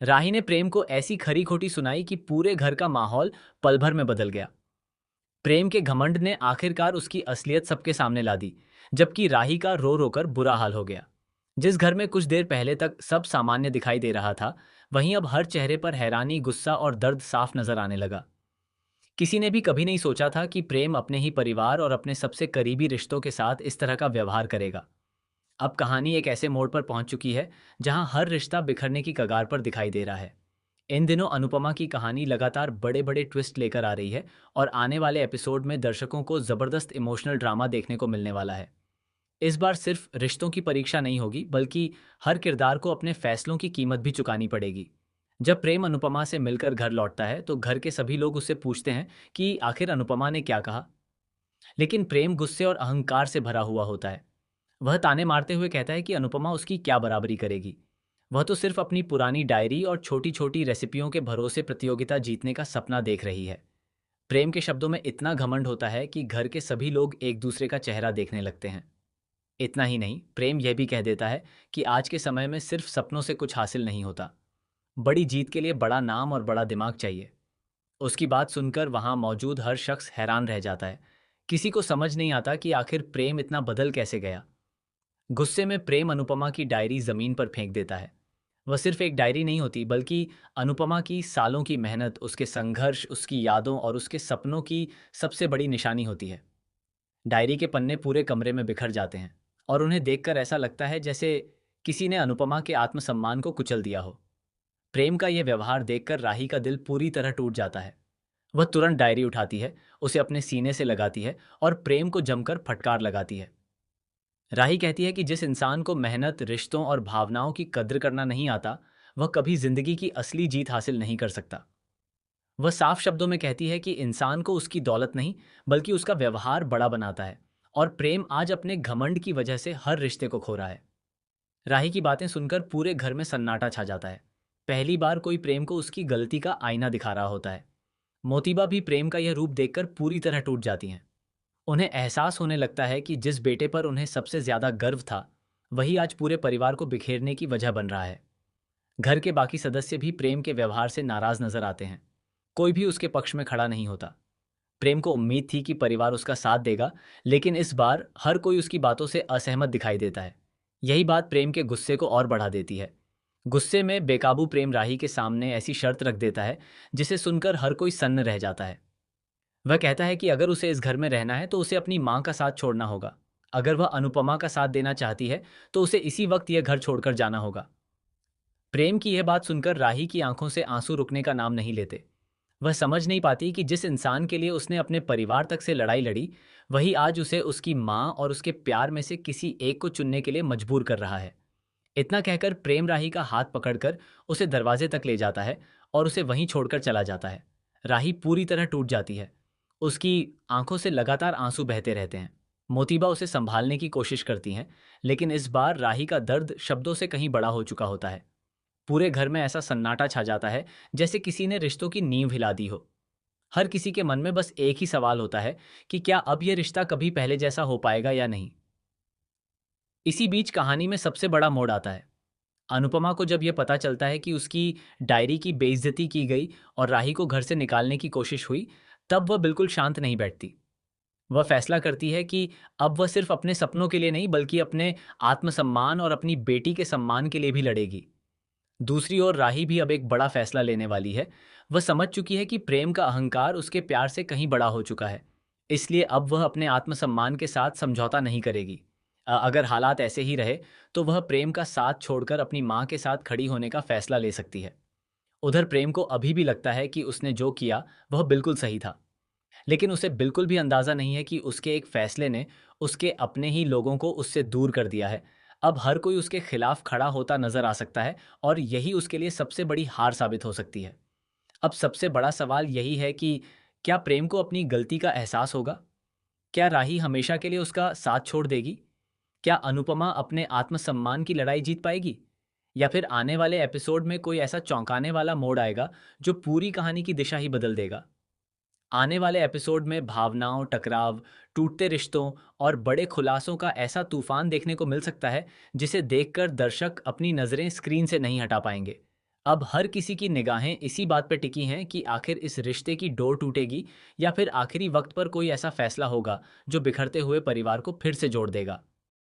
राही ने प्रेम को ऐसी खरी खोटी सुनाई कि पूरे घर का माहौल पल भर में बदल गया। प्रेम के घमंड ने आखिरकार उसकी असलियत सबके सामने ला दी, जबकि राही का रो रोकर बुरा हाल हो गया। जिस घर में कुछ देर पहले तक सब सामान्य दिखाई दे रहा था, वहीं अब हर चेहरे पर हैरानी, गुस्सा और दर्द साफ नजर आने लगा। किसी ने भी कभी नहीं सोचा था कि प्रेम अपने ही परिवार और अपने सबसे करीबी रिश्तों के साथ इस तरह का व्यवहार करेगा। अब कहानी एक ऐसे मोड़ पर पहुंच चुकी है जहां हर रिश्ता बिखरने की कगार पर दिखाई दे रहा है। इन दिनों अनुपमा की कहानी लगातार बड़े बड़े ट्विस्ट लेकर आ रही है, और आने वाले एपिसोड में दर्शकों को जबरदस्त इमोशनल ड्रामा देखने को मिलने वाला है। इस बार सिर्फ रिश्तों की परीक्षा नहीं होगी, बल्कि हर किरदार को अपने फैसलों की कीमत भी चुकानी पड़ेगी। जब प्रेम अनुपमा से मिलकर घर लौटता है तो घर के सभी लोग उससे पूछते हैं कि आखिर अनुपमा ने क्या कहा। लेकिन प्रेम गुस्से और अहंकार से भरा हुआ होता है। वह ताने मारते हुए कहता है कि अनुपमा उसकी क्या बराबरी करेगी। वह तो सिर्फ अपनी पुरानी डायरी और छोटी छोटी रेसिपियों के भरोसे प्रतियोगिता जीतने का सपना देख रही है। प्रेम के शब्दों में इतना घमंड होता है कि घर के सभी लोग एक दूसरे का चेहरा देखने लगते हैं। इतना ही नहीं, प्रेम यह भी कह देता है कि आज के समय में सिर्फ सपनों से कुछ हासिल नहीं होता। बड़ी जीत के लिए बड़ा नाम और बड़ा दिमाग चाहिए। उसकी बात सुनकर वहां मौजूद हर शख्स हैरान रह जाता है। किसी को समझ नहीं आता कि आखिर प्रेम इतना बदल कैसे गया। गुस्से में प्रेम अनुपमा की डायरी जमीन पर फेंक देता है। वह सिर्फ एक डायरी नहीं होती, बल्कि अनुपमा की सालों की मेहनत, उसके संघर्ष, उसकी यादों और उसके सपनों की सबसे बड़ी निशानी होती है। डायरी के पन्ने पूरे कमरे में बिखर जाते हैं, और उन्हें देखकर ऐसा लगता है जैसे किसी ने अनुपमा के आत्मसम्मान को कुचल दिया हो। प्रेम का यह व्यवहार देखकर राही का दिल पूरी तरह टूट जाता है। वह तुरंत डायरी उठाती है, उसे अपने सीने से लगाती है और प्रेम को जमकर फटकार लगाती है। राही कहती है कि जिस इंसान को मेहनत, रिश्तों और भावनाओं की कद्र करना नहीं आता, वह कभी जिंदगी की असली जीत हासिल नहीं कर सकता। वह साफ शब्दों में कहती है कि इंसान को उसकी दौलत नहीं, बल्कि उसका व्यवहार बड़ा बनाता है। और प्रेम आज अपने घमंड की वजह से हर रिश्ते को खो रहा है। राही की बातें सुनकर पूरे घर में सन्नाटा छा जाता है। पहली बार कोई प्रेम को उसकी गलती का आईना दिखा रहा होता है। मोतीबा भी प्रेम का यह रूप देखकर पूरी तरह टूट जाती हैं। उन्हें एहसास होने लगता है कि जिस बेटे पर उन्हें सबसे ज्यादा गर्व था, वही आज पूरे परिवार को बिखेरने की वजह बन रहा है। घर के बाकी सदस्य भी प्रेम के व्यवहार से नाराज नजर आते हैं। कोई भी उसके पक्ष में खड़ा नहीं होता। प्रेम को उम्मीद थी कि परिवार उसका साथ देगा, लेकिन इस बार हर कोई उसकी बातों से असहमत दिखाई देता है। यही बात प्रेम के गुस्से को और बढ़ा देती है। गुस्से में बेकाबू प्रेम राही के सामने ऐसी शर्त रख देता है जिसे सुनकर हर कोई सन्न रह जाता है। वह कहता है कि अगर उसे इस घर में रहना है तो उसे अपनी माँ का साथ छोड़ना होगा। अगर वह अनुपमा का साथ देना चाहती है तो उसे इसी वक्त यह घर छोड़कर जाना होगा। प्रेम की यह बात सुनकर राही की आंखों से आंसू रुकने का नाम नहीं लेते। वह समझ नहीं पाती कि जिस इंसान के लिए उसने अपने परिवार तक से लड़ाई लड़ी, वही आज उसे उसकी माँ और उसके प्यार में से किसी एक को चुनने के लिए मजबूर कर रहा है। इतना कहकर प्रेम राही का हाथ पकड़कर उसे दरवाजे तक ले जाता है और उसे वहीं छोड़कर चला जाता है। राही पूरी तरह टूट जाती है। उसकी आंखों से लगातार आंसू बहते रहते हैं। मोतीबा उसे संभालने की कोशिश करती हैं, लेकिन इस बार राही का दर्द शब्दों से कहीं बड़ा हो चुका होता है। पूरे घर में ऐसा सन्नाटा छा जाता है जैसे किसी ने रिश्तों की नींव हिला दी हो। हर किसी के मन में बस एक ही सवाल होता है कि क्या अब यह रिश्ता कभी पहले जैसा हो पाएगा या नहीं। इसी बीच कहानी में सबसे बड़ा मोड़ आता है। अनुपमा को जब यह पता चलता है कि उसकी डायरी की बेइज्जती की गई और राही को घर से निकालने की कोशिश हुई, तब वह बिल्कुल शांत नहीं बैठती। वह फैसला करती है कि अब वह सिर्फ अपने सपनों के लिए नहीं, बल्कि अपने आत्मसम्मान और अपनी बेटी के सम्मान के लिए भी लड़ेगी। दूसरी ओर राही भी अब एक बड़ा फैसला लेने वाली है। वह समझ चुकी है कि प्रेम का अहंकार उसके प्यार से कहीं बड़ा हो चुका है। इसलिए अब वह अपने आत्मसम्मान के साथ समझौता नहीं करेगी। अगर हालात ऐसे ही रहे तो वह प्रेम का साथ छोड़कर अपनी माँ के साथ खड़ी होने का फैसला ले सकती है। उधर प्रेम को अभी भी लगता है कि उसने जो किया वह बिल्कुल सही था, लेकिन उसे बिल्कुल भी अंदाजा नहीं है कि उसके एक फैसले ने उसके अपने ही लोगों को उससे दूर कर दिया है। अब हर कोई उसके खिलाफ खड़ा होता नजर आ सकता है, और यही उसके लिए सबसे बड़ी हार साबित हो सकती है। अब सबसे बड़ा सवाल यही है कि क्या प्रेम को अपनी गलती का एहसास होगा? क्या राही हमेशा के लिए उसका साथ छोड़ देगी? क्या अनुपमा अपने आत्मसम्मान की लड़ाई जीत पाएगी? या फिर आने वाले एपिसोड में कोई ऐसा चौंकाने वाला मोड़ आएगा जो पूरी कहानी की दिशा ही बदल देगा? आने वाले एपिसोड में भावनाओं, टकराव, टूटते रिश्तों और बड़े खुलासों का ऐसा तूफान देखने को मिल सकता है जिसे देखकर दर्शक अपनी नज़रें स्क्रीन से नहीं हटा पाएंगे। अब हर किसी की निगाहें इसी बात पर टिकी हैं कि आखिर इस रिश्ते की डोर टूटेगी या फिर आखिरी वक्त पर कोई ऐसा फैसला होगा जो बिखरते हुए परिवार को फिर से जोड़ देगा।